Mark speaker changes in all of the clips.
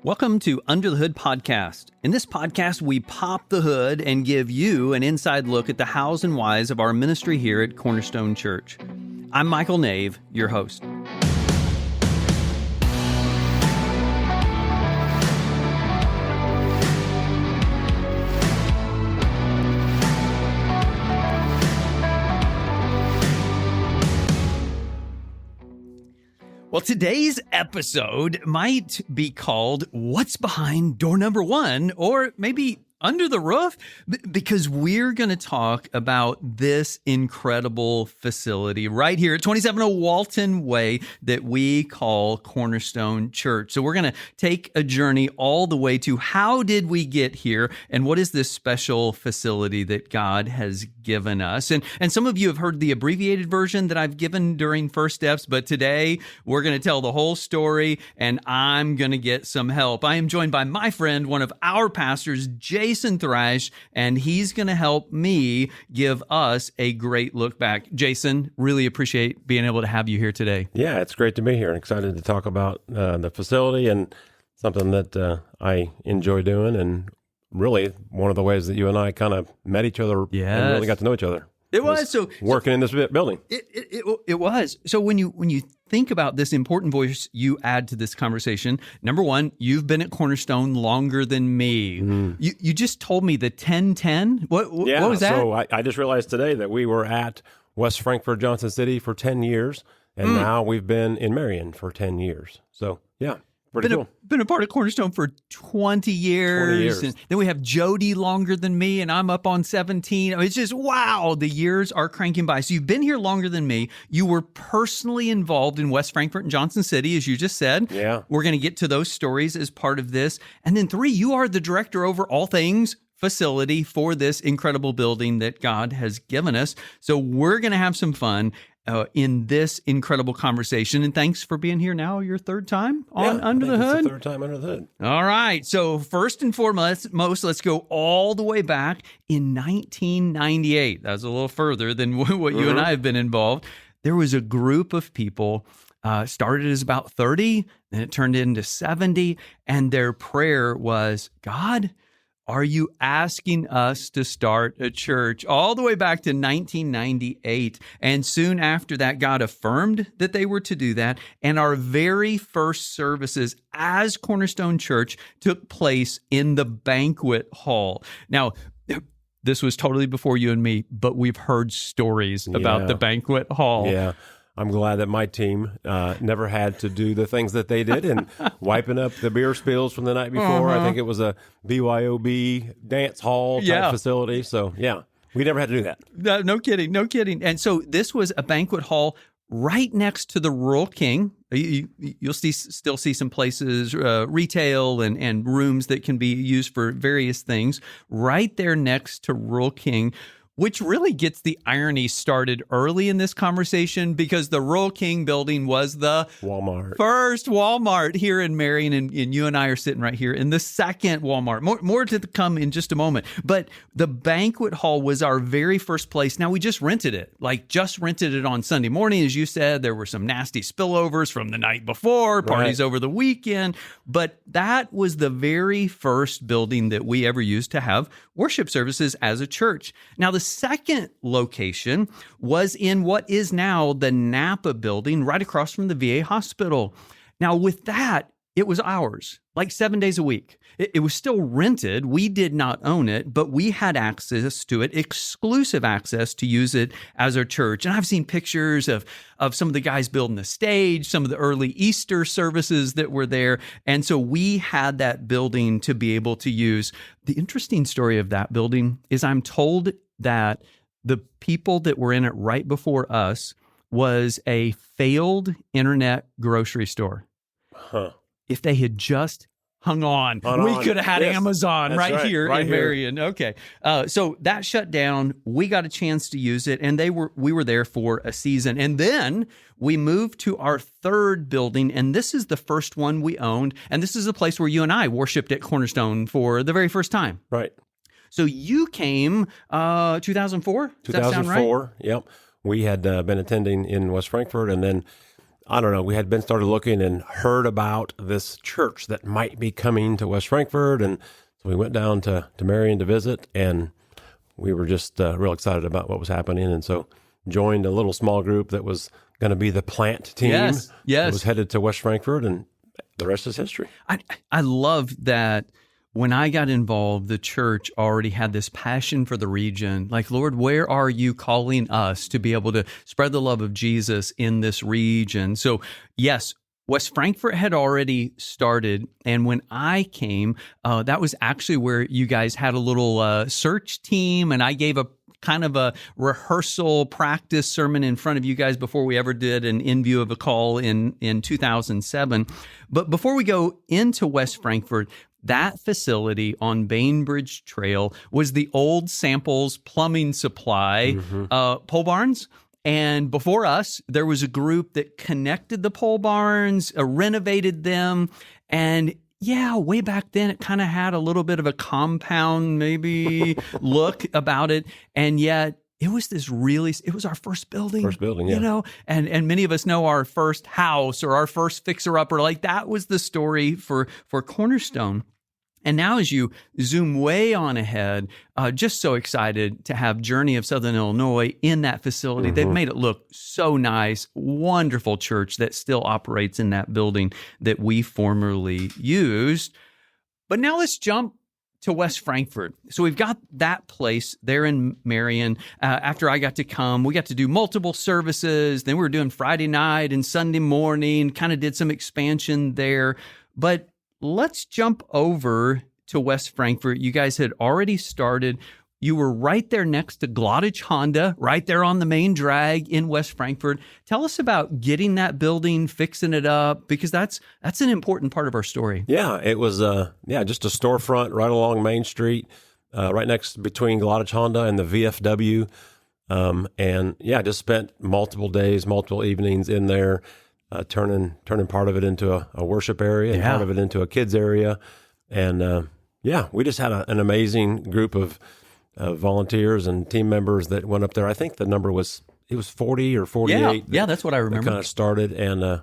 Speaker 1: Welcome to Under the Hood Podcast. In this podcast, we pop the hood and give you an inside look at the hows and whys of our ministry here at Cornerstone Church. I'm Michael Nave, your host. Well, today's episode might be called What's Behind Door Number One, or maybe Under the Roof, because we're going to talk about this incredible facility right here at 2701 Walton Way that we call Cornerstone Church. So we're going to take a journey all the way to how did we get here and what is this special facility that God has given us. And some of you have heard the abbreviated version that I've given during First Steps, but today we're going to tell the whole story and I'm going to get some help. I am joined by my friend, one of our pastors, Jason Thrash, and he's going to help me give us a great look back. Jason, really appreciate being able to have you here today.
Speaker 2: Yeah, it's great to be here and excited to talk about the facility and something that I enjoy doing, and really one of the ways that you and I kind of met each other and really got to know each other.
Speaker 1: It was so
Speaker 2: working in this building.
Speaker 1: It was. So when you think about this important voice you add to this conversation, number one, you've been at Cornerstone longer than me. You just told me the 10-10. What was that?
Speaker 2: So I just realized today that we were at West Frankfort, Johnson City for 10 years, and now we've been in Marion for 10 years. So yeah. Pretty cool.
Speaker 1: Been a part of Cornerstone for 20 years.
Speaker 2: 20 years.
Speaker 1: And then we have Jody longer than me, and I'm up on 17. I mean, it's just, wow, the years are cranking by. So you've been here longer than me. You were personally involved in West Frankfort and Johnson City, as you just said.
Speaker 2: Yeah.
Speaker 1: We're going to get to those stories as part of this. And then 3, you are the director over all things facility for this incredible building that God has given us. So we're going to have some fun in this incredible conversation. And thanks for being here now, your third time on Under the Hood.
Speaker 2: It's the third time Under the Hood.
Speaker 1: All right. So first and foremost, let's go all the way back in 1998. That was a little further than what you and I have been involved. There was a group of people, started as about 30, then it turned into 70. And their prayer was, God, are you asking us to start a church? All the way back to 1998. And soon after that, God affirmed that they were to do that. And our very first services as Cornerstone Church took place in the banquet hall. Now, this was totally before you and me, but we've heard stories about the banquet hall.
Speaker 2: Yeah. I'm glad that my team never had to do the things that they did and wiping up the beer spills from the night before. I think it was a BYOB dance hall type facility. So, yeah, we never had to do that.
Speaker 1: No kidding. And so this was a banquet hall right next to the Rural King. You'll still see some places, retail and rooms that can be used for various things right there next to Rural King, which really gets the irony started early in this conversation because the Rural King building was the first Walmart here in Marion, and you and I are sitting right here in the second Walmart. More to come in just a moment. But the banquet hall was our very first place. Now, we just rented it on Sunday morning. As you said, there were some nasty spillovers from the night before, parties over the weekend. But that was the very first building that we ever used to have worship services as a church. Now, the second location was in what is now the Napa building right across from the VA hospital. Now, with that, it was ours, like 7 days a week. It was still rented. We did not own it, but we had access to it, exclusive access to use it as our church. And I've seen pictures of some of the guys building the stage, some of the early Easter services that were there. And so we had that building to be able to use. The interesting story of that building is I'm told that the people that were in it right before us was a failed internet grocery store. If they had just hung on, we could have had Amazon right here in Marion. Okay. So that shut down. We got a chance to use it, and we were there for a season. And then we moved to our third building, and this is the first one we owned. And this is the place where you and I worshiped at Cornerstone for the very first time.
Speaker 2: Right.
Speaker 1: So you came 2004? Does that sound right?
Speaker 2: 2004, yep. We had been attending in West Frankfort, and then I don't know, we had been started looking and heard about this church that might be coming to West Frankfort. And so we went down to Marion to visit, and we were just real excited about what was happening. And so joined a little small group that was going to be the plant team.
Speaker 1: Yes.
Speaker 2: That was headed to West Frankfort, and the rest is history.
Speaker 1: I love that when I got involved, the church already had this passion for the region. Like, Lord, where are you calling us to be able to spread the love of Jesus in this region? So, yes, West Frankfort had already started. And when I came, that was actually where you guys had a little search team, and I gave a kind of a rehearsal practice sermon in front of you guys before we ever did an in view of a call in 2007. But before we go into West Frankfort, that facility on Bainbridge Trail was the old Samples Plumbing Supply pole barns. And before us, there was a group that connected the pole barns, renovated them, and yeah, way back then, it kind of had a little bit of a compound maybe look about it. And yet it was it was our first building.
Speaker 2: First building, yeah.
Speaker 1: You know, and many of us know our first house or our first fixer-upper. Like, that was the story for Cornerstone. And now as you zoom way on ahead, just so excited to have Journey of Southern Illinois in that facility. They've made it look so nice. Wonderful church that still operates in that building that we formerly used. But now let's jump to West Frankfort. So we've got that place there in Marion. After I got to come, we got to do multiple services. Then we were doing Friday night and Sunday morning, kind of did some expansion there. But let's jump over to West Frankfort. You guys had already started. You were right there next to Glottage Honda, right there on the main drag in West Frankfort. Tell us about getting that building, fixing it up, because that's an important part of our story.
Speaker 2: Yeah, it was just a storefront right along Main Street, right next between Glottage Honda and the VFW. Just spent multiple days, multiple evenings in there. Turning part of it into a worship area and part of it into a kids area. And we just had an amazing group of volunteers and team members that went up there. I think the number was 40 or 48.
Speaker 1: Yeah, that's what I remember.
Speaker 2: Kind of started, and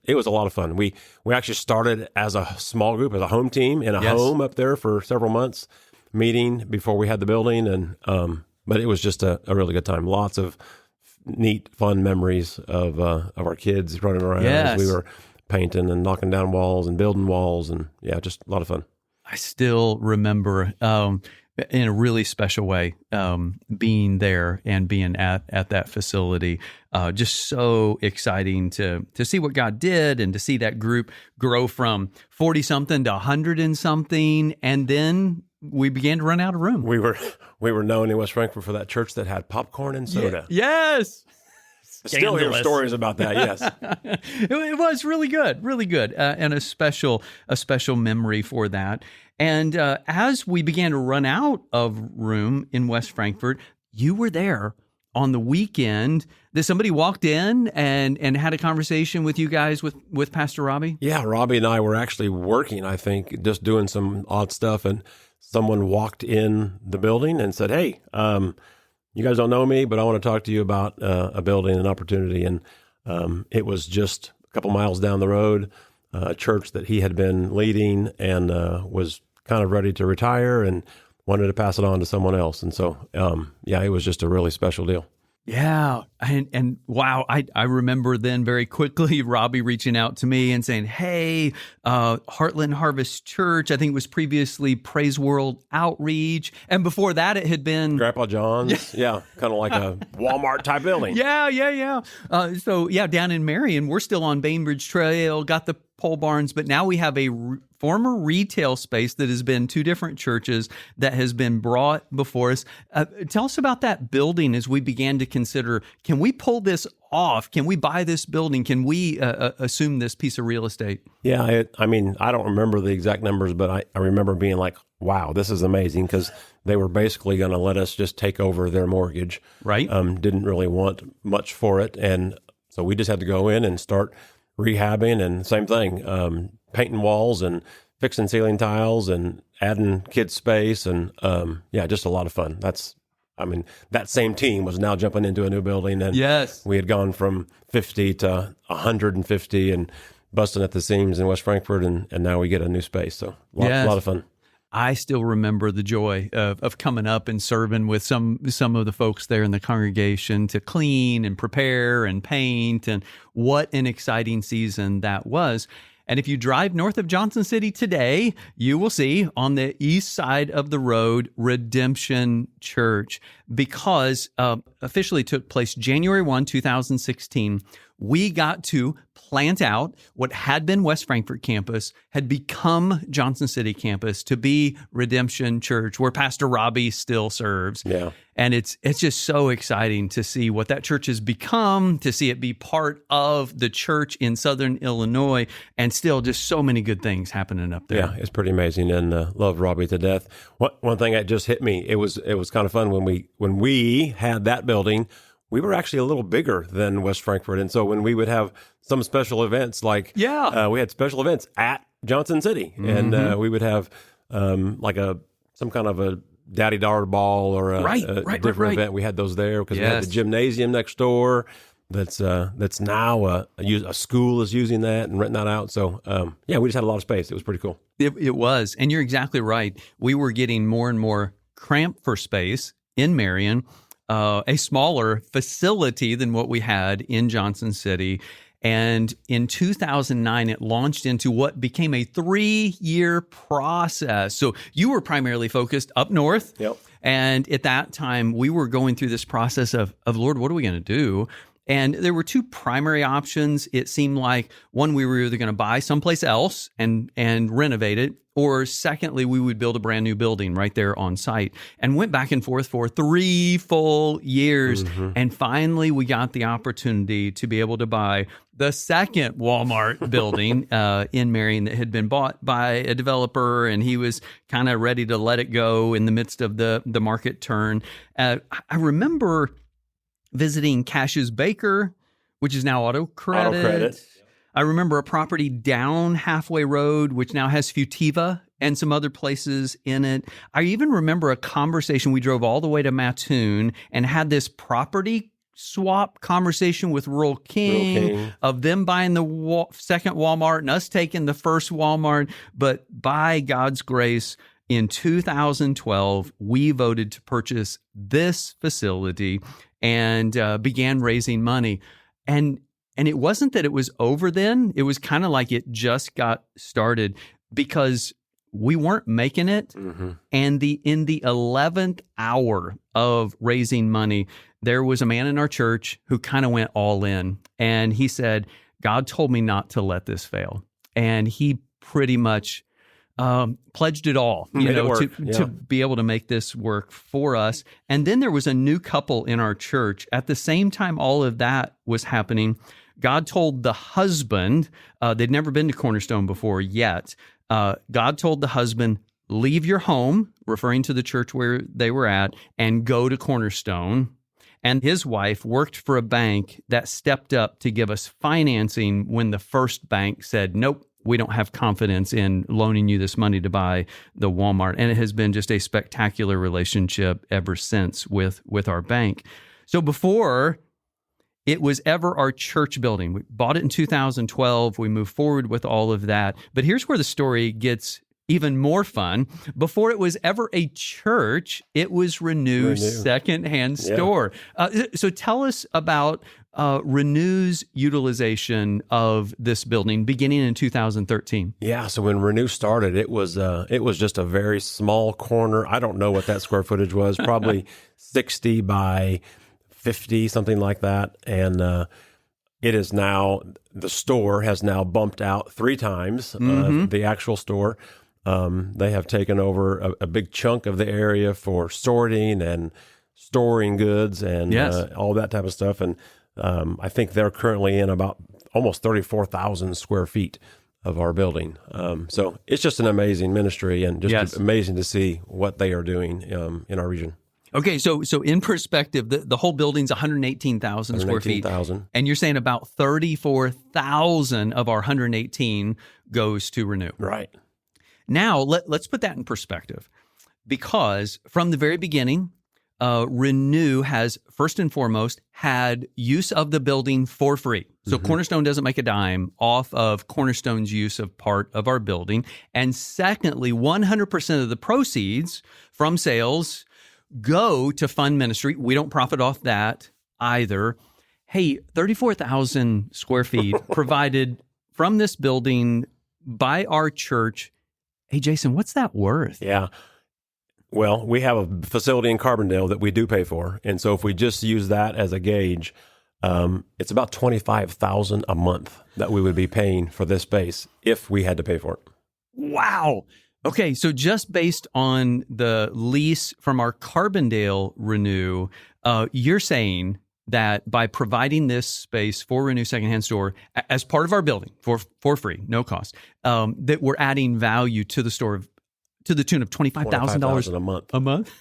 Speaker 2: it was a lot of fun. We actually started as a small group, as a home team in a home up there for several months, meeting before we had the building. And but it was just a really good time. Lots of neat, fun memories of our kids running around as we were painting and knocking down walls and building walls, and just a lot of fun.
Speaker 1: I still remember in a really special way being there and being at that facility. Just so exciting to see what God did and to see that group grow from 40-something to 100-and-something, and then we began to run out of room.
Speaker 2: We were known in West Frankfort for that church that had popcorn and soda.
Speaker 1: Yes.
Speaker 2: Still hear stories about that, yes.
Speaker 1: It was really good, and a special memory for that. And as we began to run out of room in West Frankfort, you were there on the weekend that somebody walked in and had a conversation with you guys with Pastor Robbie?
Speaker 2: Yeah, Robbie and I were actually working, I think, just doing some odd stuff, and someone walked in the building and said, "Hey, you guys don't know me, but I want to talk to you about a building, an opportunity." And it was just a couple miles down the road, a church that he had been leading and was kind of ready to retire and wanted to pass it on to someone else. And so, it was just a really special deal.
Speaker 1: Yeah. And wow, I remember then very quickly Robbie reaching out to me and saying, "Hey, Heartland Harvest Church," I think it was previously Praise World Outreach. And before that, it had been
Speaker 2: Grandpa John's. Yeah. Kind of like a Walmart type building.
Speaker 1: Yeah. Down in Marion, we're still on Bainbridge Trail, got the pole barns, but now we have a former retail space that has been two different churches that has been brought before us. Tell us about that building as we began to consider, can we pull this off? Can we buy this building? Can we assume this piece of real estate?
Speaker 2: Yeah, I don't remember the exact numbers, but I remember being like, wow, this is amazing, because they were basically going to let us just take over their mortgage.
Speaker 1: Right.
Speaker 2: Didn't really want much for it. And so we just had to go in and start rehabbing, and same thing, painting walls and fixing ceiling tiles and adding kids space, and just a lot of fun. That's I mean, that same team was now jumping into a new building, and
Speaker 1: yes,
Speaker 2: we had gone from 50 to 150 and busting at the seams in West Frankfort, and now we get a new space. So a lot of fun.
Speaker 1: I still remember the joy of coming up and serving with some of the folks there in the congregation to clean and prepare and paint, and what an exciting season that was. And if you drive north of Johnson City today, you will see on the east side of the road, Redemption Church, because officially took place January 1, 2016. We got to plant out what had been West Frankfort campus, had become Johnson City campus to be Redemption Church, where Pastor Robbie still serves.
Speaker 2: Yeah.
Speaker 1: And it's just so exciting to see what that church has become, to see it be part of the church in Southern Illinois, and still just so many good things happening up there.
Speaker 2: Yeah, it's pretty amazing, and love Robbie to death. One thing that just hit me, it was kind of fun when we had that building. We were actually a little bigger than West Frankfort, and so when we would have some special events, like we had special events at Johnson City, and we would have like some kind of a daddy-daughter ball or a different event. We had those there because we had the gymnasium next door. That's now a school is using that and renting that out. So we just had a lot of space. It was pretty cool.
Speaker 1: It was, and you're exactly right. We were getting more and more cramped for space in Marion. A smaller facility than what we had in Johnson City. And in 2009, it launched into what became a 3-year process. So you were primarily focused up north.
Speaker 2: Yep.
Speaker 1: And at that time, we were going through this process of Lord, what are we going to do? And there were two primary options. It seemed like one, we were either going to buy someplace else and renovate it, or secondly, we would build a brand new building right there on site, and went back and forth for 3 full years. Mm-hmm. And finally, we got the opportunity to be able to buy the second Walmart building in Marion that had been bought by a developer, and he was kind of ready to let it go in the midst of the market turn. I remember visiting Cash's Baker, which is now Auto Credit. I remember a property down Halfway Road, which now has Futiva and some other places in it. I even remember a conversation. We drove all the way to Mattoon and had this property swap conversation with Rural King of them buying the second Walmart and us taking the first Walmart. But by God's grace, in 2012, we voted to purchase this facility and began raising money. And it wasn't that it was over then. It was kind of like it just got started because we weren't making it. Mm-hmm. And in the 11th hour of raising money, there was a man in our church who kind of went all in. And he said, God told me not to let this fail. And he pretty much pledged it all, to be able to make this work for us. And then there was a new couple in our church. At the same time all of that was happening, God told the husband, they'd never been to Cornerstone before yet. God told the husband, leave your home, referring to the church where they were at, and go to Cornerstone. And his wife worked for a bank that stepped up to give us financing when the first bank said, nope, we don't have confidence in loaning you this money to buy the Walmart. And it has been just a spectacular relationship ever since with our bank. So before it was ever our church building, we bought it in 2012. We moved forward with all of that. But here's where the story gets even more fun. Before it was ever a church, it was Renew's secondhand store. So tell us about Renew's utilization of this building beginning in 2013.
Speaker 2: Yeah, so when Renew started, it was just a very small corner. I don't know what that square footage was, probably 60 by 50, something like that. And it is now, the store has now bumped out 3 times, the actual store. They have taken over a big chunk of the area for sorting and storing goods and all that type of stuff. And I think they're currently in about almost 34,000 square feet of our building. So it's just an amazing ministry and just amazing to see what they are doing in our region.
Speaker 1: Okay, so in perspective, the whole building's 118,000 square feet. And you're saying about 34,000 of our 118 goes to Renew.
Speaker 2: Right.
Speaker 1: Now, let's put that in perspective, because from the very beginning, Renew has, first and foremost, had use of the building for free. So Cornerstone doesn't make a dime off of Cornerstone's use of part of our building. And secondly, 100% of the proceeds from sales go to fund ministry. We don't profit off that either. Hey, 34,000 square feet provided from this building by our church. Hey, Jason, what's that worth?
Speaker 2: Yeah. Well, we have a facility in Carbondale that we do pay for. And so if we just use that as a gauge, it's about $25,000 a month that we would be paying for this space if we had to pay for it.
Speaker 1: Wow. Okay, so just based on the lease from our Carbondale Renew, you're saying that by providing this space for Renew Secondhand Store as part of our building for free, no cost, that we're adding value to the store to the tune of $25,000
Speaker 2: a month.
Speaker 1: A month?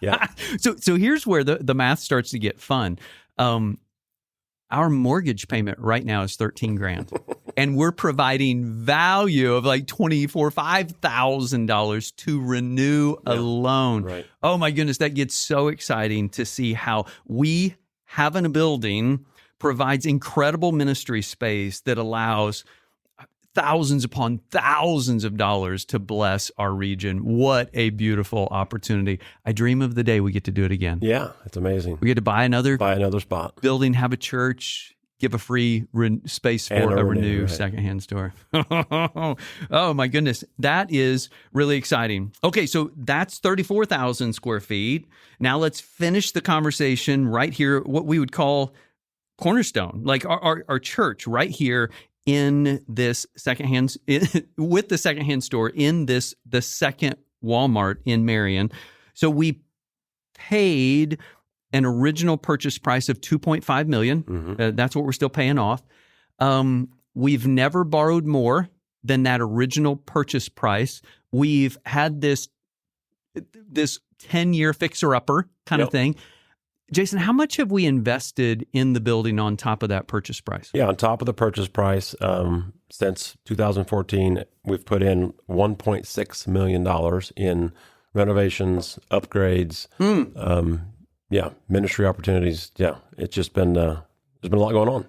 Speaker 2: Yeah.
Speaker 1: So here's where the math starts to get fun. Our mortgage payment right now is $13,000, and we're providing value of like $5,000 to Renew alone.
Speaker 2: Right.
Speaker 1: Oh my goodness, that gets so exciting to see how we having a building provides incredible ministry space that allows thousands upon thousands of dollars to bless our region. What a beautiful opportunity. I dream of the day we get to do it again.
Speaker 2: Yeah, it's amazing.
Speaker 1: We get to buy another
Speaker 2: spot,
Speaker 1: building, have a church, give a free space for a Renew secondhand store. Oh my goodness. That is really exciting. Okay, so that's 34,000 square feet. Now let's finish the conversation right here, what we would call Cornerstone, like our church right here in this secondhand, with the secondhand store in the second Walmart in Marion. So we paid an original purchase price of $2.5 million. That's what we're still paying off. We've never borrowed more than that original purchase price. We've had this 10-year fixer-upper kind of thing. Jason, how much have we invested in the building on top of that purchase price?
Speaker 2: Yeah, on top of the purchase price, since 2014, we've put in $1.6 million in renovations, upgrades, ministry opportunities. Yeah, it's just been, there's been a lot going on.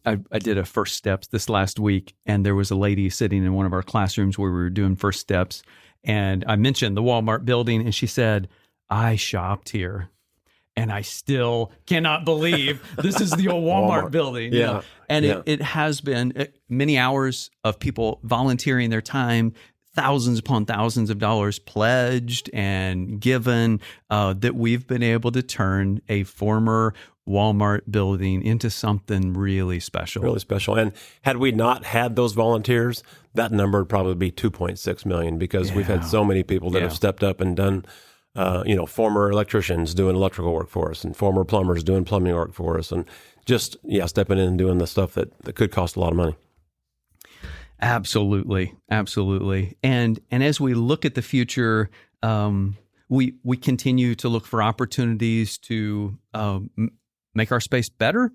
Speaker 1: I did a First Steps this last week, and there was a lady sitting in one of our classrooms where we were doing First Steps, and I mentioned the Walmart building, and she said, I shopped here. And I still cannot believe this is the old Walmart building.
Speaker 2: Yeah.
Speaker 1: You know? And it has been many hours of people volunteering their time, thousands upon thousands of dollars pledged and given, that we've been able to turn a former Walmart building into something really special.
Speaker 2: Really special. And had we not had those volunteers, that number would probably be 2.6 million because we've had so many people that have stepped up and done former electricians doing electrical work for us and former plumbers doing plumbing work for us and just, stepping in and doing the stuff that could cost a lot of money.
Speaker 1: Absolutely. Absolutely. And as we look at the future, we continue to look for opportunities to make our space better.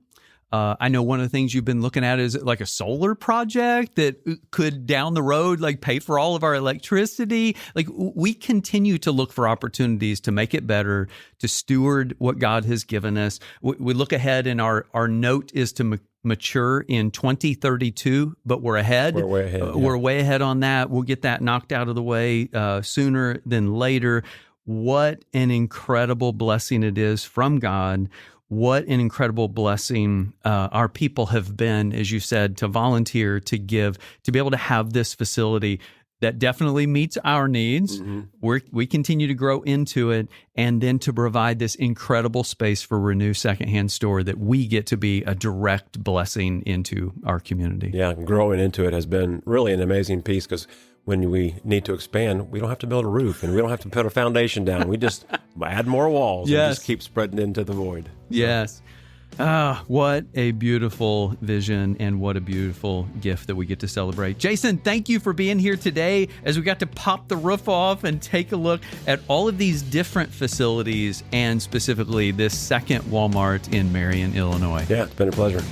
Speaker 1: I know one of the things you've been looking at is like a solar project that could down the road like pay for all of our electricity. Like we continue to look for opportunities to make it better, to steward what God has given us. We look ahead and our note is to mature in 2032, but we're ahead.
Speaker 2: We're way ahead.
Speaker 1: We're way ahead on that. We'll get that knocked out of the way sooner than later. What an incredible blessing it is from God. What an incredible blessing our people have been, as you said, to volunteer, to give, to be able to have this facility that definitely meets our needs. We continue to grow into it, and then to provide this incredible space for Renew Secondhand Store that we get to be a direct blessing into our community.
Speaker 2: Yeah, growing into it has been really an amazing piece because when we need to expand, we don't have to build a roof and we don't have to put a foundation down. We just add more walls and just keep spreading into the void.
Speaker 1: Yes. What a beautiful vision and what a beautiful gift that we get to celebrate. Jason, thank you for being here today as we got to pop the roof off and take a look at all of these different facilities and specifically this second Walmart in Marion, Illinois.
Speaker 2: Yeah, it's been a pleasure.